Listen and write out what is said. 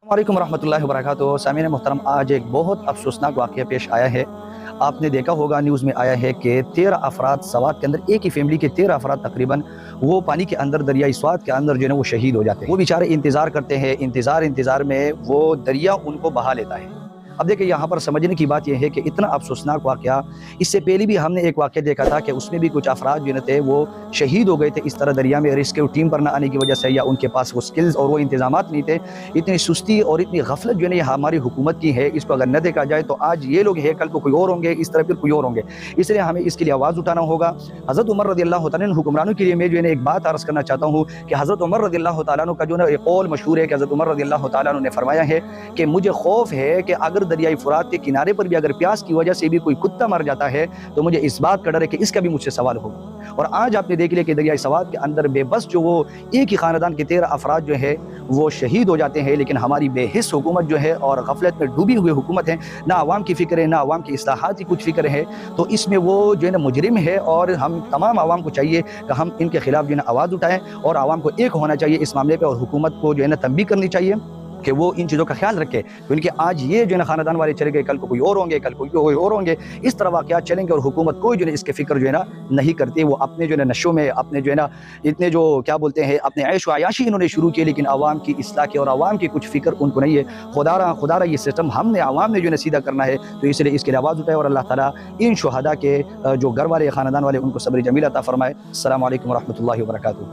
वालेकुम रहमतुल्लाहि व बरकातहू। सामीन मोहतरम, आज एक बहुत अफसोसनाक वाक़या पेश आया है। आपने देखा होगा, न्यूज़ में आया है कि 13 अफराद सवात के अंदर, एक ही फैमिली के 13 अफराद तकरीबन वो पानी के अंदर, दरियाई स्वात के अंदर जो है ना वो शहीद हो जाते हैं। वो बेचारे इंतज़ार करते हैं, इंतज़ार में वो दरिया उनको बहा लेता है। अब देखिए, यहाँ पर समझने की बात यह है कि इतना अफसोसनाक वाक़या, इससे पहले भी हमने एक वाक़या देखा था कि उसमें भी कुछ अफराद जो थे वो शहीद हो गए थे इस तरह दरिया में, रेस्क्यू टीम पर ना आने की वजह से, या उनके पास वो स्किल्स और वो इंतज़ामात नहीं थे। इतनी सुस्ती और इतनी गफलत जो है ना हमारी हुकूमत की है, इसको अगर न देखा जाए तो आज ये लोग हैं, कल को कोई और होंगे, इस तरह फिर कोई और होंगे। इसलिए हमें इसके लिए आवाज़ उठाना होगा। हज़रत उमर रज़ियल्लाहु तआला अन्हु हुक्मरानों के लिए मैं जो है एक बात अर्ज़ करना चाहता हूँ कि हज़रत उमर रज़ियल्लाहु तआला अन्हु का जो है एक कौल मशहूर है कि हज़रत उमर रज़ियल्लाहु तआला अन्हु ने फरमाया है कि मुझे खौफ है कि अगर दरियाई फुरात के किनारे पर भी अगर प्यास की वजह से भी कोई कुत्ता मर जाता है तो मुझे इस बात का डर है कि इसका भी मुझसे सवाल होगा। और आज आपने देख लिया कि दरियाई स्वात के अंदर बेबस जो वो एक ही खानदान के 13 अफराद जो है वो शहीद हो जाते हैं, लेकिन हमारी बेहिस हुकूमत जो है और गफलत में डूबी हुई हुकूमत है, ना आवाम की फ़िक्र है, ना आवाम की इस्लाहात की कुछ फ़िक्र है। तो इसमें वो जो है ना मुजरिम है, और हम तमाम आवाम को चाहिए कि हम इनके खिलाफ जो है ना आवाज़ उठाएँ, और आवाम को एक होना चाहिए इस मामले पर, और हुकूमत को जो है ना तंबीह करनी चाहिए कि वो इन चीज़ों का ख्याल रखे। क्योंकि आज ये जो है ना खानदान वाले चले गए, कल को कोई और होंगे, कल को कोई और होंगे, इस तरह वाक़यात चलेंगे, और हुकूमत कोई जो है इसके फ़िक्र जो है ना नहीं करती। वो अपने जो है नशों में, अपने जो है ना इतने जो क्या बोलते हैं, अपने ऐश व अयाशी इन्होंने शुरू किए, लेकिन आवाम की इस्लाह की और आवाम की कुछ फ़िक्र उनको नहीं है। खुदारा ये सिस्टम हमने आवाम ने जो है ना सीधा करना है। तो इसलिए इसके लिए आवाज़ उठाए, और अल्लाह ताला इन शुहदा के जो घर वाले, खानदान वाले, उनको सब्र जमील अता फ़रमाए। अस्सलामु अलैकुम व रहमतुल्लाहि व बरकातहू।